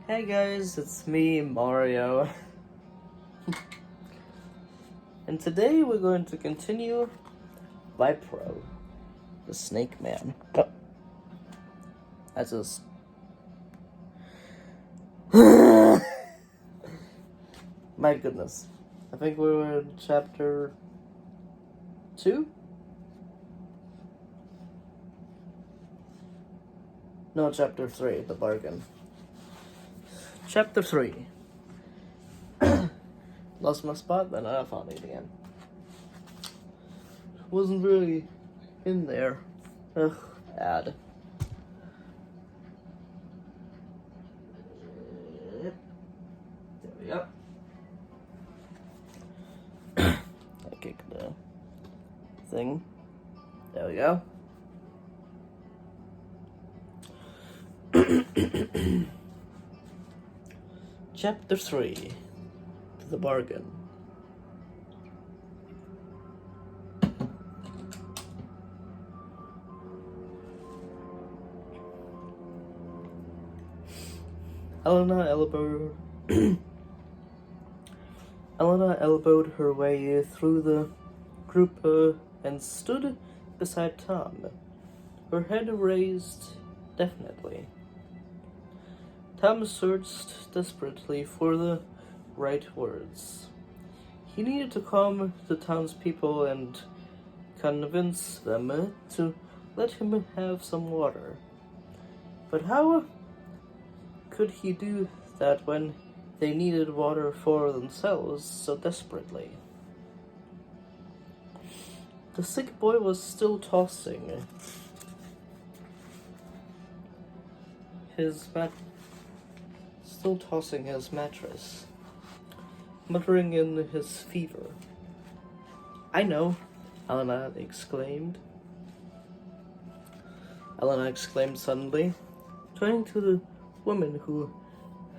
Hey guys, it's me, Mario. And today we're going to continue Vipero, the Snake Man. I just... My goodness. I think we were in chapter 2? No, chapter 3, the bargain. Chapter 3. Lost my spot, then I found it again. Wasn't really in there. Ugh, add. There we go. I kicked the thing. There we go. Chapter 3. The bargain. Elena elbowed her way through the group and stood beside Tom, her head raised definitely. Tom searched desperately for the right words. He needed to calm the townspeople and convince them to let him have some water. But how could he do that when they needed water for themselves so desperately? The sick boy was still tossing his mattress, muttering in his fever. "I know," Elena exclaimed suddenly, turning to the woman who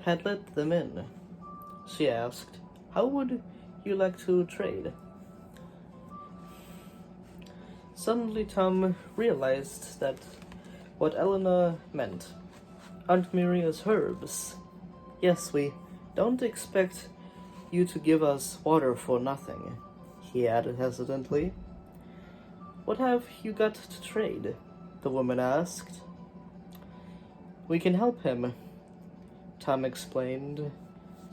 had let them in. She asked, "How would you like to trade?" Suddenly Tom realized that what Elena meant. "Aunt Maria's herbs. Yes, we don't expect you to give us water for nothing," he added hesitantly. "What have you got to trade?" the woman asked. "We can help him," Tom explained,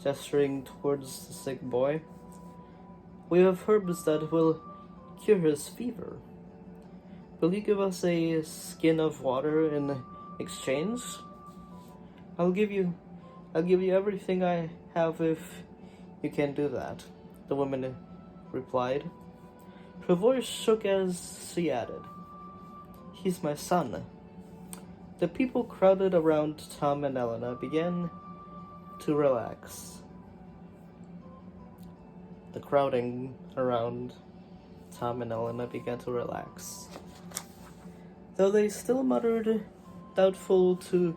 gesturing towards the sick boy. "We have herbs that will cure his fever. Will you give us a skin of water in exchange?" I'll give you everything I have if you can do that," the woman replied. Her voice shook as she added, "He's my son." The people crowded around Tom and Elena began to relax. The crowding around Tom and Elena began to relax, though they still muttered doubtful to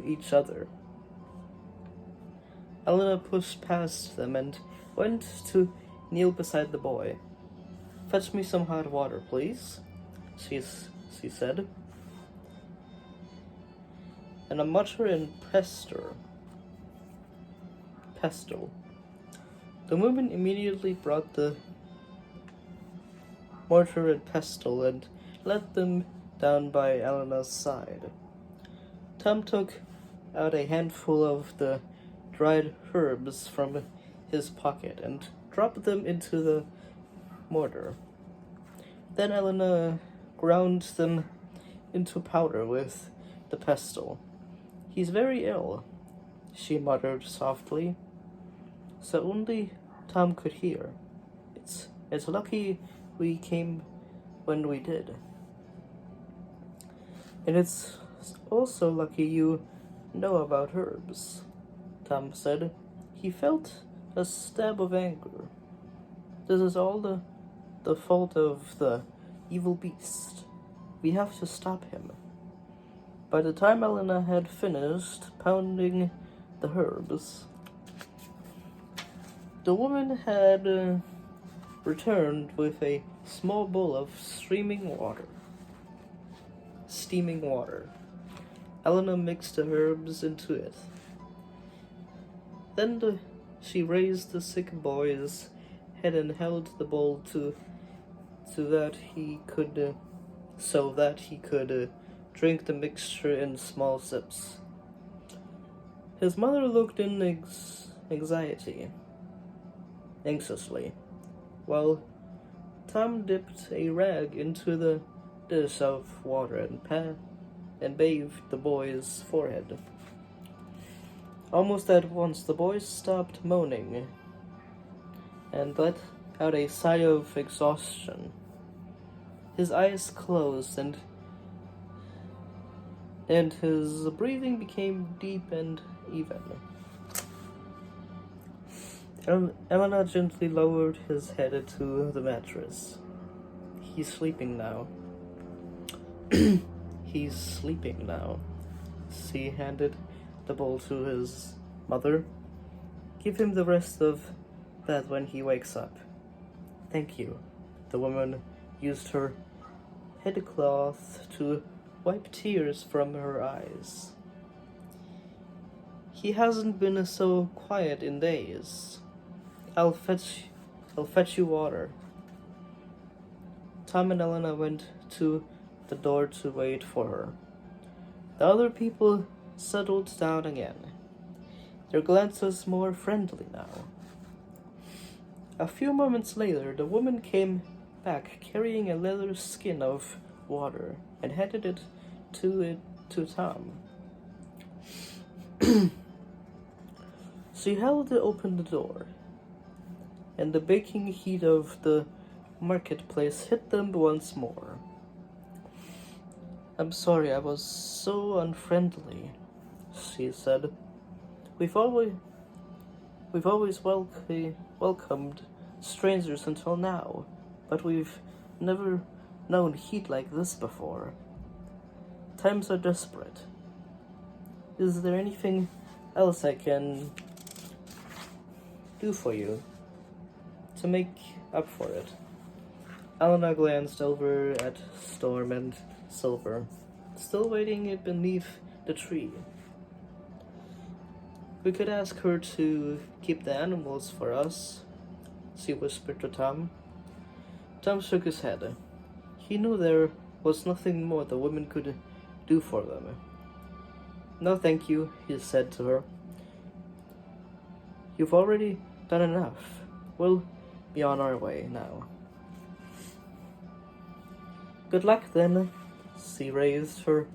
each other. Elena pushed past them and went to kneel beside the boy. "Fetch me some hot water, please," she said. "And a mortar and pestle." The woman immediately brought the mortar and pestle and let them down by Elena's side. Tom took out a handful of the dried herbs from his pocket and dropped them into the mortar. Then Elena ground them into powder with the pestle. "He's very ill," she muttered softly, so only Tom could hear. It's lucky we came when we did. And it's also lucky you know about herbs," Tom said. He felt a stab of anger. "This is all the fault of the evil beast. We have to stop him." By the time Elena had finished pounding the herbs, the woman had returned with a small bowl of steaming water. Elena mixed the herbs into it. Then she raised the sick boy's head and held the bowl so that he could drink the mixture in small sips. His mother looked in anxiously, while Tom dipped a rag into the dish of water and bathed the boy's forehead. Almost at once the boy stopped moaning and let out a sigh of exhaustion. His eyes closed and his breathing became deep and even. Elena gently lowered his head to the mattress. He's sleeping now. He's sleeping now. She handed the bowl to his mother. Give him the rest of that when he wakes up. Thank you. The woman used her headcloth to wipe tears from her eyes. He hasn't been so quiet in days. I'll fetch you water. Tom and Elena went to the door to wait for her. The other people settled down again. Their glance was more friendly now. A few moments later, the woman came back carrying a leather skin of water and handed it to Tom. She held open the door, and the baking heat of the marketplace hit them once more. I'm sorry I was so unfriendly, she said. We've always welcomed strangers until now, but we've never known heat like this before. Times are desperate. Is there anything else I can do for you to make up for it? Elena glanced over at Storm and Silver, still waiting beneath the tree. We could ask her to keep the animals for us, she whispered to Tom. Tom shook his head. He knew there was nothing more the women could do for them. No, thank you, he said to her. You've already done enough. We'll be on our way now. Good luck, then. She raised her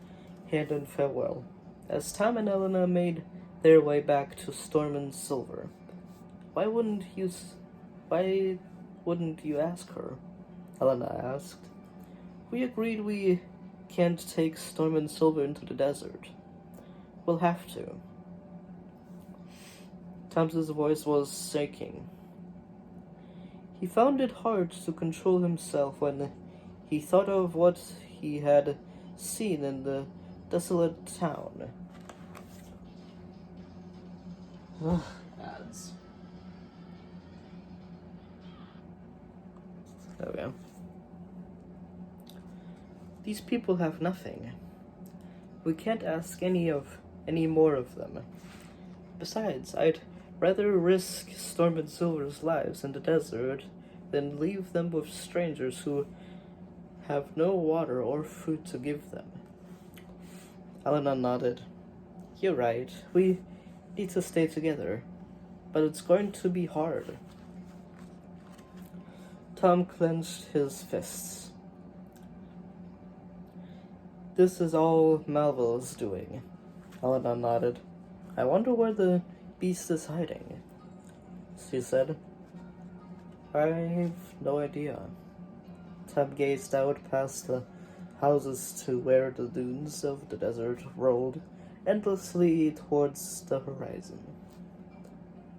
hand in farewell, as Tom and Elena made their way back to Storm and Silver. Why wouldn't you ask her? Elena asked. We agreed we can't take Storm and Silver into the desert. We'll have to. Tom's voice was shaking. He found it hard to control himself when he thought of what he had seen in the desolate town. Ads. There we go. These people have nothing. We can't ask any more of them. Besides, I'd rather risk Storm and Silver's lives in the desert than leave them with strangers who have no water or food to give them. Elena nodded. You're right. We need to stay together, but it's going to be hard. Tom clenched his fists. This is all Malville's doing. Elena nodded. I wonder where the beast is hiding, she said. I've no idea. Tom gazed out past the houses to where the dunes of the desert rolled endlessly towards the horizon.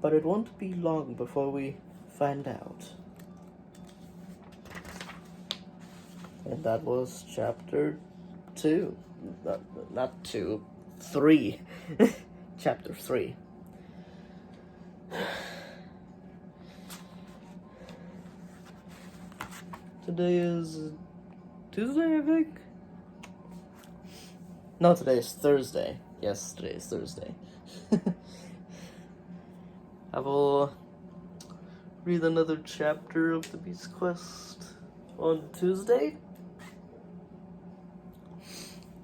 But it won't be long before we find out. And that was chapter 2. Not 2. 3. Chapter 3. Today is Tuesday, I think? No, today's Thursday. Yes, today's Thursday. I will read another chapter of the Beast Quest on Tuesday.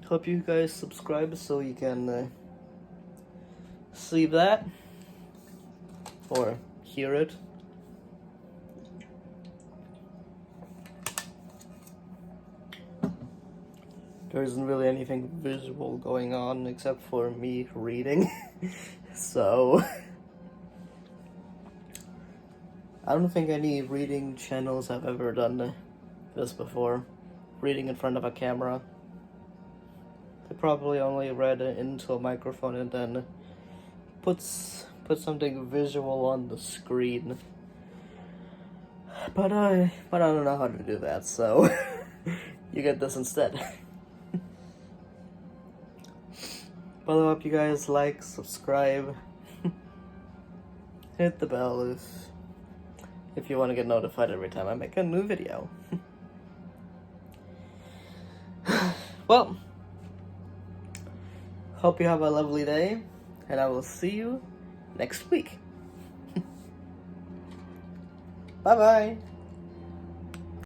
Hope you guys subscribe so you can see that or hear it. There isn't really anything visual going on except for me reading, so I don't think any reading channels have ever done this before, reading in front of a camera. They probably only read into a microphone and then put something visual on the screen. But I don't know how to do that, so you get this instead. But I hope you guys like, subscribe, hit the bell if you want to get notified every time I make a new video. Well, hope you have a lovely day, and I will see you next week. Bye-bye!